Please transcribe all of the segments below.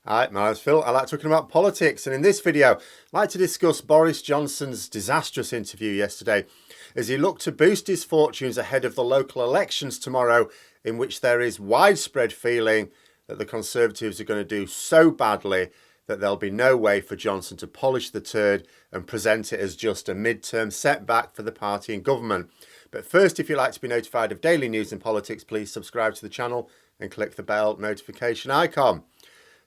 Hi, my name's Phil. I like talking about politics, and in this video, I'd like to discuss Boris Johnson's disastrous interview yesterday as he looked to boost his fortunes ahead of the local elections tomorrow, in which there is widespread feeling that the Conservatives are going to do so badly that there'll be no way for Johnson to polish the turd and present it as just a mid-term setback for the party and government. But first, if you'd like to be notified of daily news in politics, please subscribe to the channel and click the bell notification icon.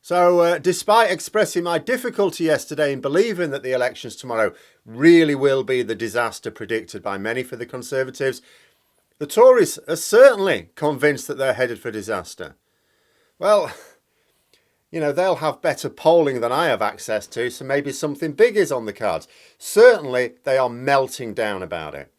So, despite expressing my difficulty yesterday in believing that the elections tomorrow really will be the disaster predicted by many for the Conservatives, the Tories are certainly convinced that they're headed for disaster. Well, you know, they'll have better polling than I have access to, so maybe something big is on the cards. Certainly, they are melting down about it.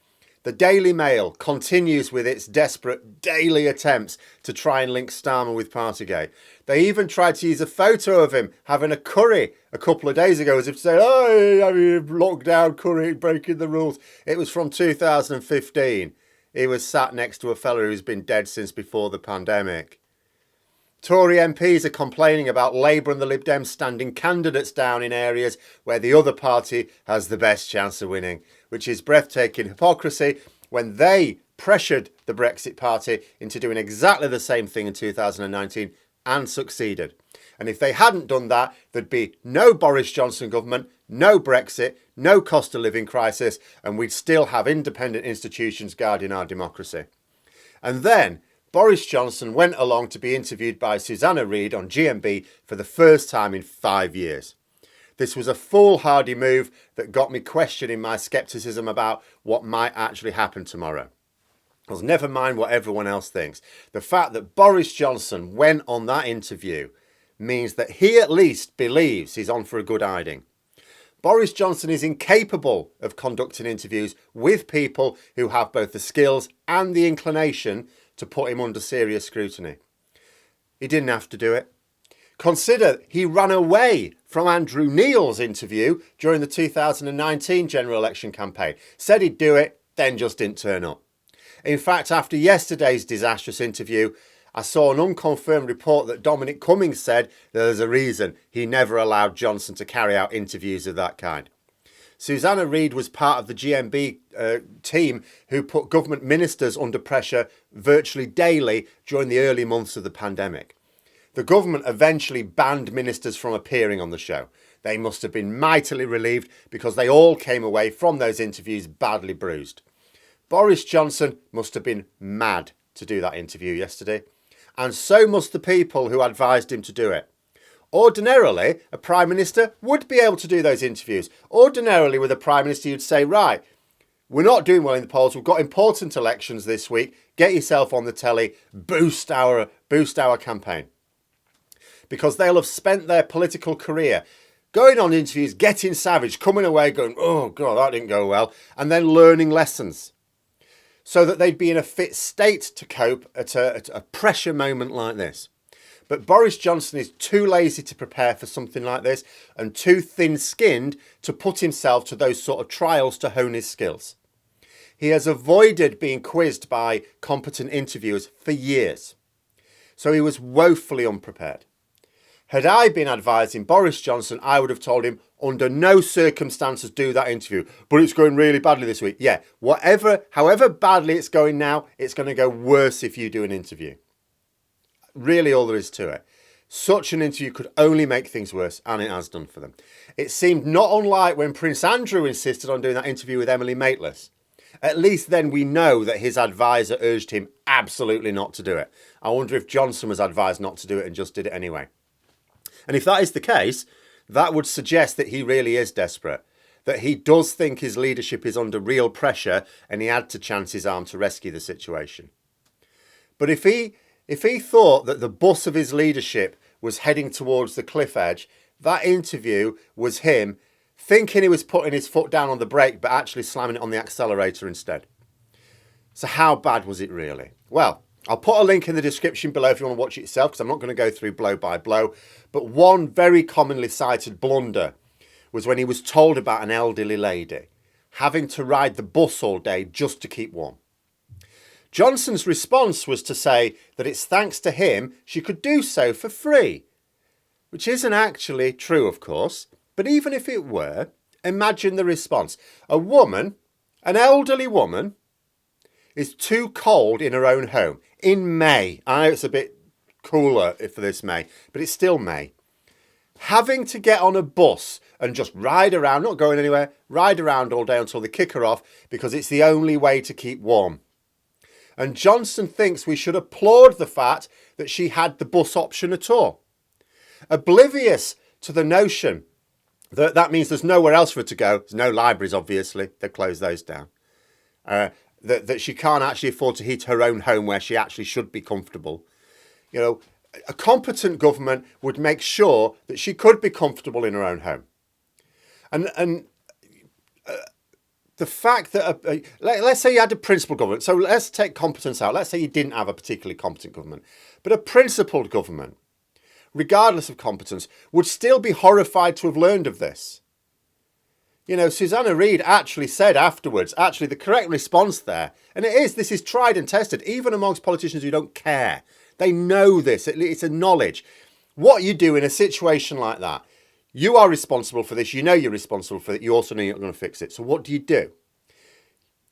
The Daily Mail continues with its desperate daily attempts to try and link Starmer with Partygate. They even tried to use a photo of him having a curry a couple of days ago as if to say, oh, I mean, lockdown curry, breaking the rules. It was from 2015. He was sat next to a fella who's been dead since before the pandemic. Tory MPs are complaining about Labour and the Lib Dems standing candidates down in areas where the other party has the best chance of winning, which is breathtaking hypocrisy when they pressured the Brexit party into doing exactly the same thing in 2019 and succeeded. And if they hadn't done that, there'd be no Boris Johnson government, no Brexit, no cost of living crisis, and we'd still have independent institutions guarding our democracy. And then Boris Johnson went along to be interviewed by Susanna Reid on GMB for the first time in 5 years. This was a foolhardy move that got me questioning my scepticism about what might actually happen tomorrow. Because never mind what everyone else thinks, the fact that Boris Johnson went on that interview means that he at least believes he's on for a good hiding. Boris Johnson is incapable of conducting interviews with people who have both the skills and the inclination to put him under serious scrutiny. He didn't have to do it. Consider he ran away from Andrew Neil's interview during the 2019 general election campaign. Said he'd do it, then just didn't turn up. In fact, after yesterday's disastrous interview, I saw an unconfirmed report that Dominic Cummings said there's a reason he never allowed Johnson to carry out interviews of that kind. Susanna Reid was part of the GMB team who put government ministers under pressure virtually daily during the early months of the pandemic. The government eventually banned ministers from appearing on the show. They must have been mightily relieved because they all came away from those interviews badly bruised. Boris Johnson must have been mad to do that interview yesterday, and so must the people who advised him to do it. Ordinarily, a Prime Minister would be able to do those interviews. Ordinarily, with a Prime Minister, you'd say, right, we're not doing well in the polls. We've got important elections this week. Get yourself on the telly. Boost our campaign. Because they'll have spent their political career going on interviews, getting savage, coming away going, oh, God, that didn't go well, and then learning lessons so that they'd be in a fit state to cope at a pressure moment like this. But Boris Johnson is too lazy to prepare for something like this and too thin-skinned to put himself to those sort of trials to hone his skills. He has avoided being quizzed by competent interviewers for years. So he was woefully unprepared. Had I been advising Boris Johnson, I would have told him, under no circumstances do that interview. But it's going really badly this week. Yeah, however badly it's going now, it's going to go worse if you do an interview. Really all there is to it. Such an interview could only make things worse, and it has done for them. It seemed not unlike when Prince Andrew insisted on doing that interview with Emily Maitlis. At least then we know that his advisor urged him absolutely not to do it. I wonder if Johnson was advised not to do it and just did it anyway. And if that is the case, that would suggest that he really is desperate, that he does think his leadership is under real pressure and he had to chance his arm to rescue the situation. But if he thought that the bus of his leadership was heading towards the cliff edge, that interview was him thinking he was putting his foot down on the brake but actually slamming it on the accelerator instead. So how bad was it really? Well, I'll put a link in the description below if you want to watch it yourself, because I'm not going to go through blow by blow. But one very commonly cited blunder was when he was told about an elderly lady having to ride the bus all day just to keep warm. Johnson's response was to say that it's thanks to him she could do so for free, which isn't actually true, of course. But even if it were, imagine the response. A woman, an elderly woman, is too cold in her own home in May. I know it's a bit cooler for this May, but it's still May. Having to get on a bus and just ride around, not going anywhere, ride around all day until they kick her off because it's the only way to keep warm. And Johnson thinks we should applaud the fact that she had the bus option at all. Oblivious to the notion that that means there's nowhere else for her to go. There's no libraries, obviously. They've closed those down. That she can't actually afford to heat her own home where she actually should be comfortable. You know, a competent government would make sure that she could be comfortable in her own home. And the fact that, let's say you had a principled government. So let's take competence out. Let's say you didn't have a particularly competent government. But a principled government, regardless of competence, would still be horrified to have learned of this. You know, Susanna Reid actually said afterwards, actually the correct response there, and this is tried and tested, even amongst politicians who don't care. They know this, it's a knowledge. What you do in a situation like that, you are responsible for this, you know you're responsible for it, you also know you're not going to fix it. So what do you do?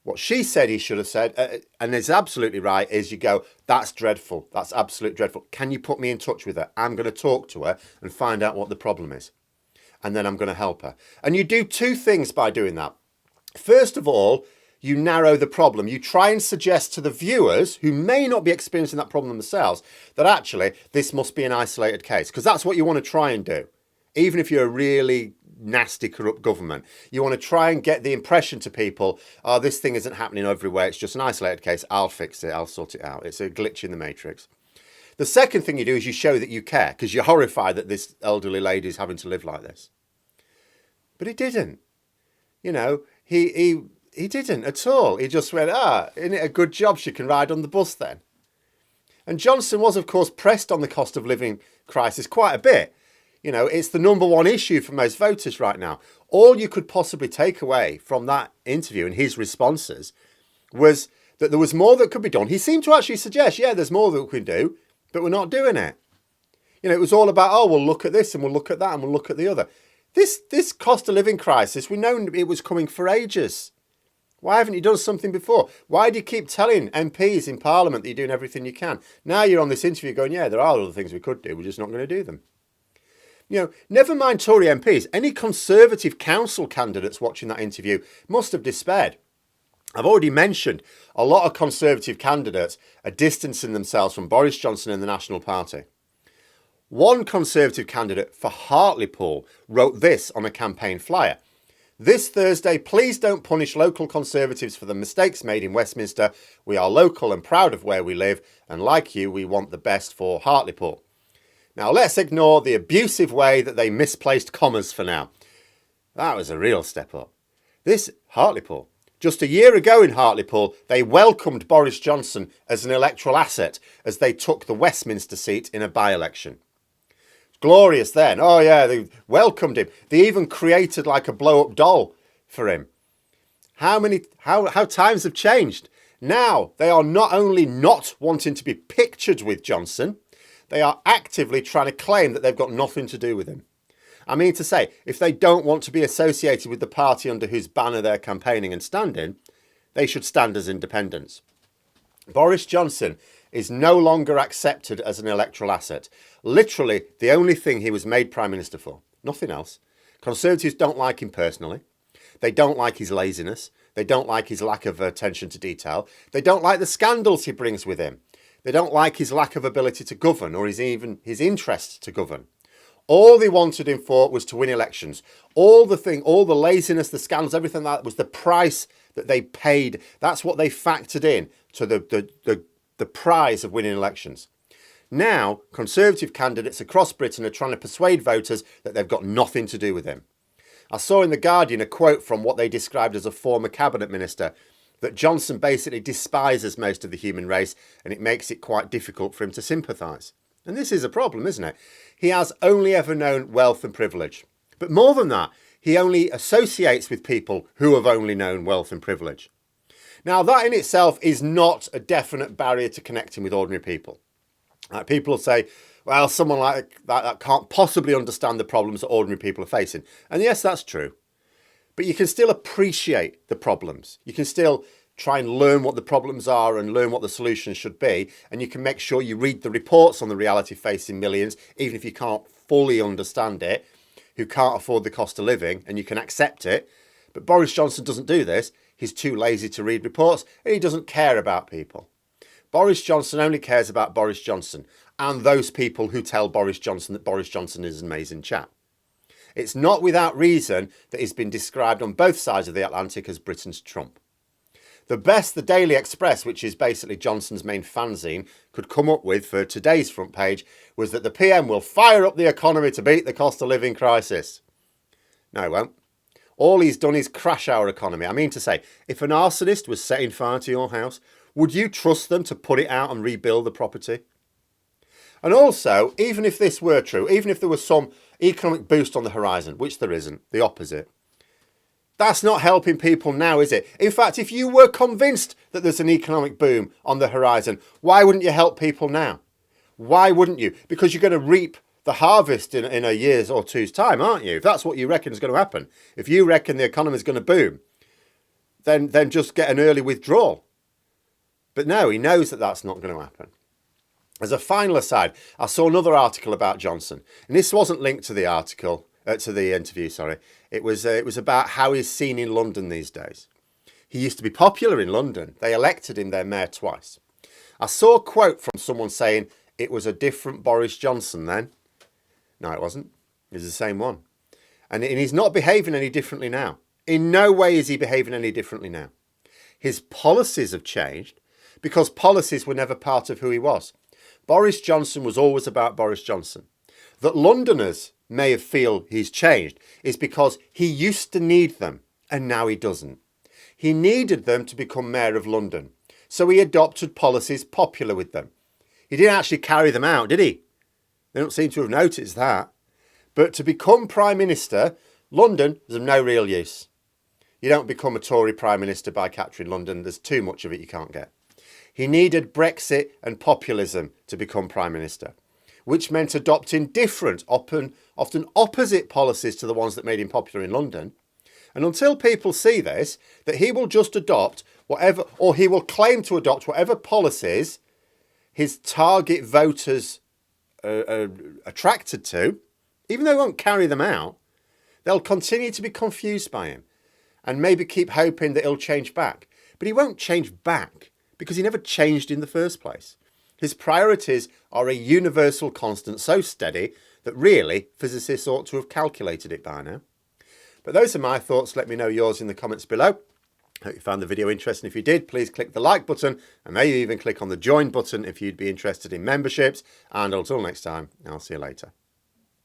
What she said he should have said, and is absolutely right, is you go, that's dreadful, that's absolutely dreadful. Can you put me in touch with her? I'm going to talk to her and find out what the problem is. And then I'm going to help her. And you do two things by doing that. First of all, you narrow the problem. You try and suggest to the viewers who may not be experiencing that problem themselves that actually this must be an isolated case, because that's what you want to try and do. Even if you're a really nasty, corrupt government, you want to try and get the impression to people, oh, this thing isn't happening everywhere. It's just an isolated case. I'll fix it. I'll sort it out. It's a glitch in the matrix. The second thing you do is you show that you care because you're horrified that this elderly lady is having to live like this. But he didn't. You know, he didn't at all. He just went, isn't it a good job she can ride on the bus then? And Johnson was, of course, pressed on the cost of living crisis quite a bit. You know, it's the number one issue for most voters right now. All you could possibly take away from that interview and his responses was that there was more that could be done. He seemed to actually suggest, yeah, there's more that we can do, but we're not doing it. You know, it was all about, oh, we'll look at this and we'll look at that and we'll look at the other. This cost of living crisis, we know it was coming for ages. Why haven't you done something before? Why do you keep telling MPs in Parliament that you're doing everything you can? Now you're on this interview going, yeah, there are other things we could do. We're just not going to do them. You know, never mind Tory MPs. Any Conservative council candidates watching that interview must have despaired. I've already mentioned a lot of Conservative candidates are distancing themselves from Boris Johnson and the National Party. One Conservative candidate for Hartlepool wrote this on a campaign flyer. This Thursday, please don't punish local Conservatives for the mistakes made in Westminster. We are local and proud of where we live, and like you, we want the best for Hartlepool. Now, let's ignore the abusive way that they misplaced commas for now. That was a real step up. This Hartlepool. Just a year ago in Hartlepool, they welcomed Boris Johnson as an electoral asset as they took the Westminster seat in a by-election. Glorious then. Oh yeah, they welcomed him. They even created like a blow-up doll for him. How times have changed. Now they are not only not wanting to be pictured with Johnson, they are actively trying to claim that they've got nothing to do with him. I mean to say, if they don't want to be associated with the party under whose banner they're campaigning and standing, they should stand as independents. Boris Johnson is no longer accepted as an electoral asset. Literally, the only thing he was made Prime Minister for. Nothing else. Conservatives don't like him personally. They don't like his laziness. They don't like his lack of attention to detail. They don't like the scandals he brings with him. They don't like his lack of ability to govern or his interest to govern. All they wanted him for was to win elections. All the laziness, the scandals, everything that was the price that they paid. That's what they factored in to the prize of winning elections. Now, Conservative candidates across Britain are trying to persuade voters that they've got nothing to do with him. I saw in The Guardian a quote from what they described as a former cabinet minister that Johnson basically despises most of the human race and it makes it quite difficult for him to sympathise. And this is a problem, isn't it? He has only ever known wealth and privilege. But more than that, he only associates with people who have only known wealth and privilege. Now, that in itself is not a definite barrier to connecting with ordinary people. People will say, well, someone like that can't possibly understand the problems that ordinary people are facing. And yes, that's true. But you can still appreciate the problems. You can still try and learn what the problems are and learn what the solutions should be. And you can make sure you read the reports on the reality facing millions, even if you can't fully understand it, who can't afford the cost of living, and you can accept it. But Boris Johnson doesn't do this. He's too lazy to read reports, and he doesn't care about people. Boris Johnson only cares about Boris Johnson and those people who tell Boris Johnson that Boris Johnson is an amazing chap. It's not without reason that he's been described on both sides of the Atlantic as Britain's Trump. The best the Daily Express, which is basically Johnson's main fanzine, could come up with for today's front page was that the PM will fire up the economy to beat the cost of living crisis. No, he won't. All he's done is crash our economy. I mean to say, if an arsonist was setting fire to your house, would you trust them to put it out and rebuild the property? And also, even if this were true, even if there was some economic boost on the horizon, which there isn't, the opposite, that's not helping people now, is it? In fact, if you were convinced that there's an economic boom on the horizon, why wouldn't you help people now? Why wouldn't you? Because you're going to reap the harvest in a year's or two's time, aren't you? If that's what you reckon is going to happen. If you reckon the economy is going to boom, then just get an early withdrawal. But no, he knows that that's not going to happen. As a final aside, I saw another article about Johnson, and this wasn't linked to the article, to the interview, sorry. It was about how he's seen in London these days. He used to be popular in London. They elected him their mayor twice. I saw a quote from someone saying it was a different Boris Johnson then. No, it wasn't. It was the same one. And he's not behaving any differently now. In no way is he behaving any differently now. His policies have changed because policies were never part of who he was. Boris Johnson was always about Boris Johnson. That Londoners may feel he's changed is because he used to need them and now he doesn't. He needed them to become mayor of London, so he adopted policies popular with them. He didn't actually carry them out, did he? They don't seem to have noticed that. But to become Prime Minister, London is of no real use. You don't become a Tory Prime Minister by capturing London. There's too much of it you can't get. He needed Brexit and populism to become Prime Minister, which meant adopting different, often opposite policies to the ones that made him popular in London. And until people see this, that he will just adopt whatever, or he will claim to adopt whatever policies his target voters are attracted to, even though he won't carry them out, they'll continue to be confused by him and maybe keep hoping that he'll change back. But he won't change back because he never changed in the first place. His priorities are a universal constant so steady that really physicists ought to have calculated it by now. But those are my thoughts. Let me know yours in the comments below. Hope you found the video interesting. If you did, please click the like button and maybe even click on the join button if you'd be interested in memberships. And until next time, I'll see you later.